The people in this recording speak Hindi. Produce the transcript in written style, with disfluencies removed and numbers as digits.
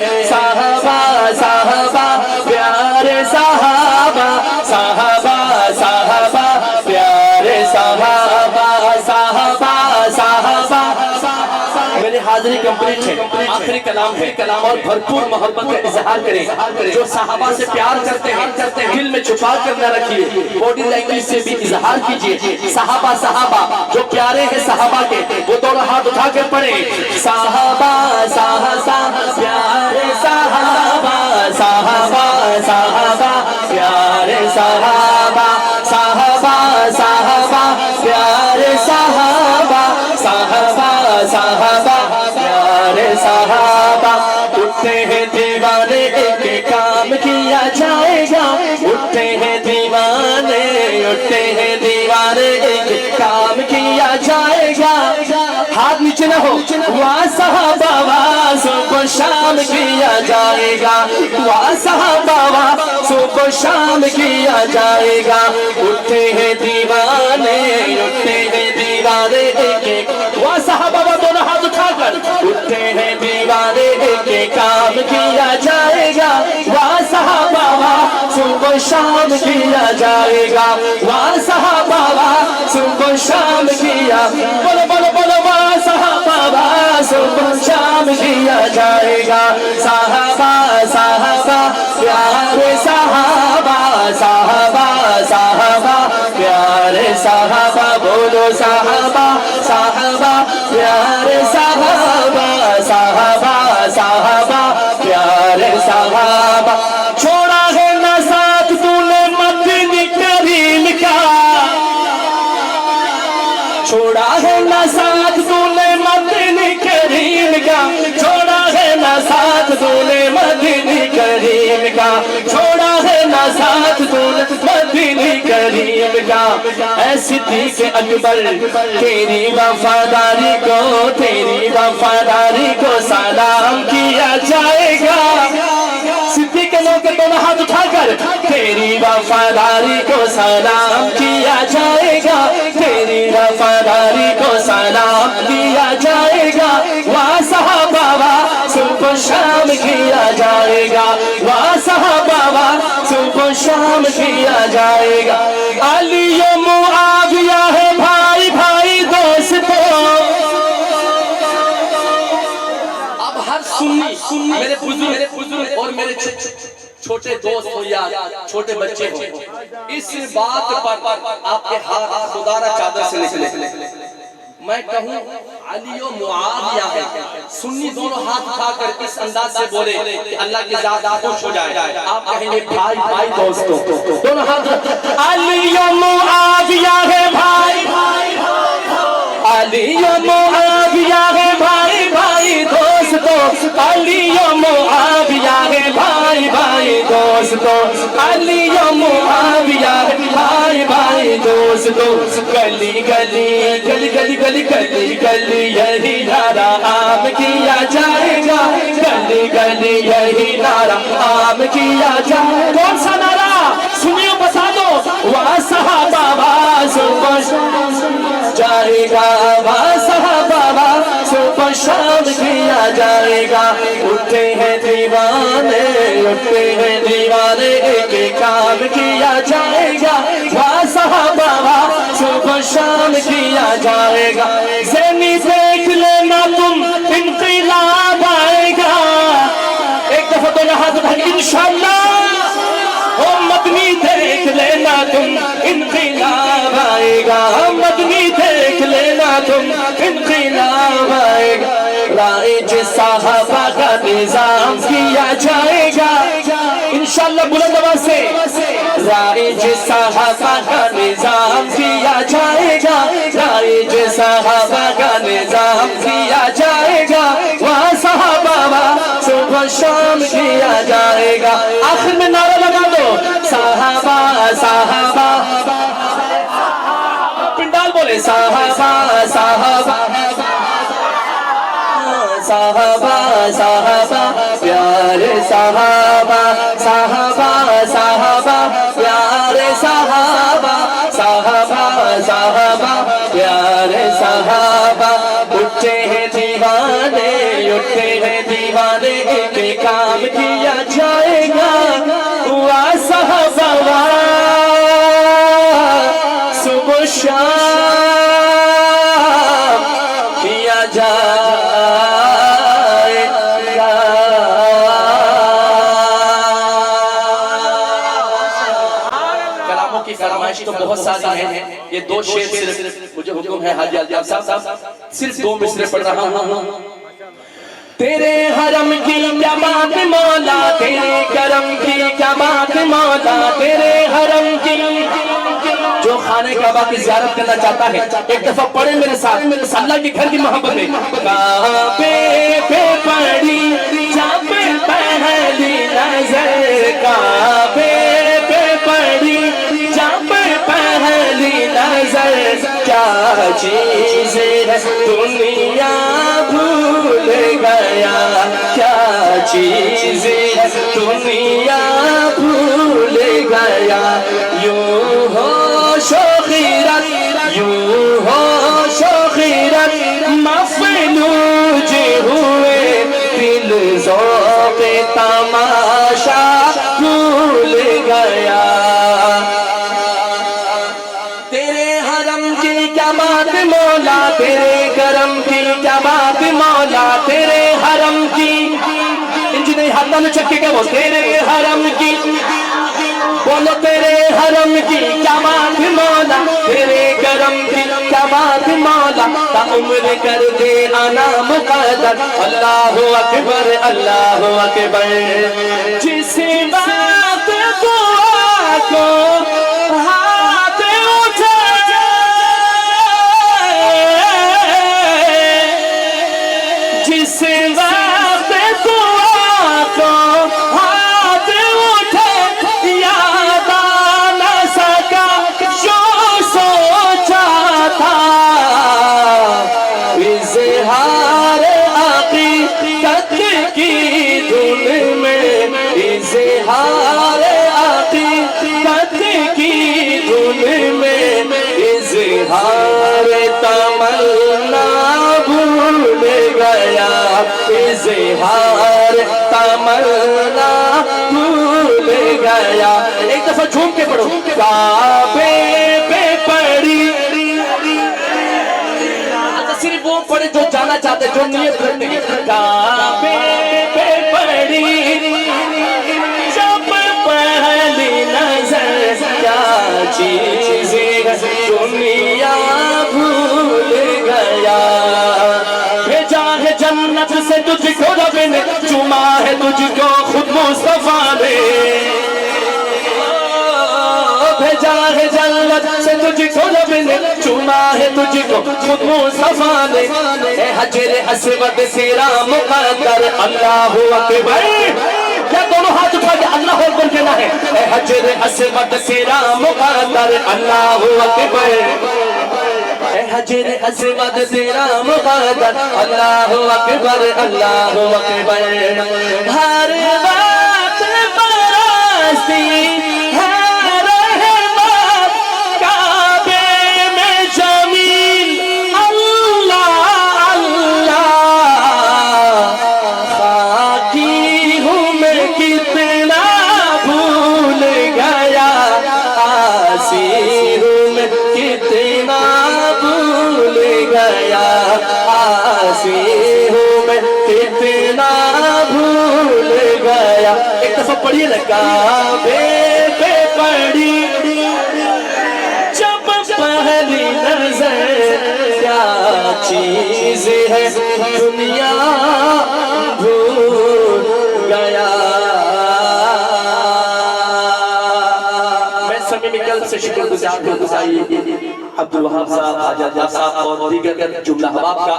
साहबा साहबा प्यारे साहबा, साहबा साहबा प्यारे साहबा, साहबा साहबा। मेरी हाजिरी कंप्लीट है, आखिरी कलाम है और भरपूर मोहब्बत का इजहार करें। जो साहबा से प्यार करते हैं दिल में छुपा कर न रखिए, बॉडी लैंग्वेज से भी इजहार कीजिए। साहबा साहबा जो प्यारे हैं साहबा के, वो दोनों हाथ उठा कर पढ़े। साहबा साहबा प्यारे साहबा, साहबा साहबा प्यारे साहबा, साहबा साहबा प्यारे साहबा, साहबा साहबा प्यारे साहबा। उठते हैं दीवाने एक काम किया जाएगा, उठते हैं दीवाने, उठते हैं दीवाने एक काम किया जाएगा। हाथ नीचे न हो। वहाँ साहबा सुबह शाम किया जाएगा, वहाँ साहबा सुबह शाम किया जाएगा। उठते हैं दीवाने, उठते हैं दीवाने एक, वहाँ साहबा दोनों हाथ उठाकर उठते हैं दीवाने एक काम किया जाएगा। वहाँ साहबा सुबह शाम किया जाएगा, वहाँ साहबा सुबह शाम किया। बोलो बोलो बोलो वहाँ साहबा सुबह शाम किया जाएगा। साहबा साहबा प्यारे साहबा, साहबा साहबा प्यारे साहबा। बोलो साहबा साहबा प्यारे साहबा, साहबा साहबा प्यारे साहबा। छोड़ा है ना साथ तूने मदनी करीम का, छोड़ा है ना साथ तूने मदनी करीम का, छोड़ा है ना साथ तूने मदनी करीम का, छोड़ा है ना साथ तूने मदनी करीम का। ऐसी सिद्दीक़ अकबर तेरी वफादारी को, तेरी वफादारी को सलाम किया जाएगा। सिद्दीक़ लोग दोनों हाथ उठाकर तेरी वफादारी को सलाम किया जाएगा, तेरी वफादारी को सलाम किया जाएगा। वहाँ साहबा सुबह शाम किया जाएगा, वहाँ साहबा सुबह शाम किया जाएगा। अली और मुआविया है भाई भाई दोस्तों। अब हर सुन्नी मेरे बुजुर्ग और मेरे छोटे दोस्त हो या छोटे बच्चे हो, इस बात पर आपके हाथ खुदारा चादर से निकले। मैं कहूँ अली और मुआविया है, सुन्नी दोनों हाथ उठाकर इस अंदाज से बोले कि अल्लाह की ज़ात खुश हो जाए। आप कहेंगे भाई भाई दोस्तों, दोनों हाथ। अली और मुआविया है भाई भाई, अली और मुआविया है भाई भाई दोस्तों, अली और मुआविया है भाई भाई दोस्तों, अली और मुआविया है भाई भाई दोस्तों। गली गली गली गली गली गली गली यही नारा आम किया जाएगा, गली गली यही नारा आम किया जाएगा। कौन सा नारा सुनियो बता दो। वहाँ साहबा सुबह जाएगा, वहाँ साहबा सुबह शाम किया जाएगा। उठते हैं दीवाने, उठते हैं दीवाने एक काम किया जाएगा। वहाँ साहबा सुबह शाम किया जाएगा। ज़ेनी देख लेना तुम इंक़िलाब आएगा। एक दफा दोनों हाथ उठा के इंशाअल्लाह। ओ मदनी देख लेना तुम इंक़िलाब आएगा, मदनी देख लेना तुम इंक़िलाब आएगा। राइज साहबा का निज़ाम किया जाएगा इंशाअल्लाह। बुलंद आवाज़ से राइज साहबा का निज़ाम किया जाएगा, राइज साहबा का निज़ाम किया जाएगा। वहाँ साहबा सुबह शाम किया जाएगा। आखिर में नारा लगा दो साहबा साहबा, पिंडाल बोले साहबा साहबा, साहबा साहबा प्यारे साहबा, साहबा साहबा प्यारे साहबा, साहबा साहबा प्यारे साहबा। उठते हैं दीवाने, उठते हैं दीवाने एक काम किया जाएगा हुआ साहबा सुबह शाम किया जाएगा। कलामों की फरमाइश तो बहुत सारी है, ये दो शेर सिर्फ मुझे हुक्म है हाजी अल्ताफ साहब सिर्फ 2 मिसरे पढ़ रहा हूँ। तेरे हरम की क्या बात मौला, तेरे करम की क्या बात मौला, तेरे हरम की। जो खाने काबा की ज़ियारत करना चाहता है एक दफा पढ़े मेरे साथ, अल्लाह के घर की मोहब्बत में। काबे पे पड़ी जब पहली नजर, काबे पे पड़ी जब पहली नजर, क्या चीज़ है दुनिया भूल गया, क्या चीज़ है दुनिया भूल गया। यूं हो शोखीरत, यूं हो शोखीरत मफलूज हुए दिल ज़ौक़े तमाशा भूल गया। तेरे हरम की क्या बात मौला, तेरे करम की क्या बात मौला, तेरे हरम की। इंजने हाथ में चक्के के वो तेरे हरम की, बोलो तेरे हरम की क्या बात मौला, तेरे करम की क्या बात मौला। ता उम्र कर दे आना मुक़द्दर, अल्लाहु अकबर अल्लाहु अकबर। जिस बात को हाथ उठे, जिस बात को हाथ उठे, याद आ न सका जो सोचा था। इज़हार अक़ीक़त की धुन में, इज़हार अक़ीक़त की धुन में, इज़हार तमन्ना भूल गया, इज़हार तमन्ना भूल गया। एक दफा झूम के पढ़ो। काबे पे पड़ी, अच्छा सिर्फ वो पढ़े जो जाना चाहते, जो नियत रखते हैं। काबे पे पड़ी जब पहली नजर, क्या चीज़ दुनिया भूल गया। भेजा है जन्नत से तुझको रब ने, चुमा है तुझको खुद मुस्तफा ने। भेजा है जन्नत से तुझको रब ने, चुमा है तुझको खुद मुस्तफा ने। हजर अस्वद तेरा मुक़द्दर, अल्लाहु अकबर। क्या दोनों हाथ उठा के अल्लाह अकबर कहना है। हजर अस्वद तेरा मुक़द्दर, अल्लाहु अकबर। हजर अस्वद तेरा मुक़द्दर, अल्लाहु अकबर अल्लाहु अकबर। हर बात बरसती है रहमत, काबे में जमीन अल्लाह अल्लाह। खाकी हूँ मैं कितना भूल गया, आसी हूँ मैं कितना भूल गया, आसी हूँ मैं कितना भूल गया। एक दफा पढ़िए ना। काबे पे पड़ी जब पहली नजर, क्या चीज़ है दुनिया भूल गया। मैं समीमी कल्ब से शुक्रगुज़ार हूँ अब्दुल वहाब साहब, आजाद साहब और दीगर जुमला हबाब का।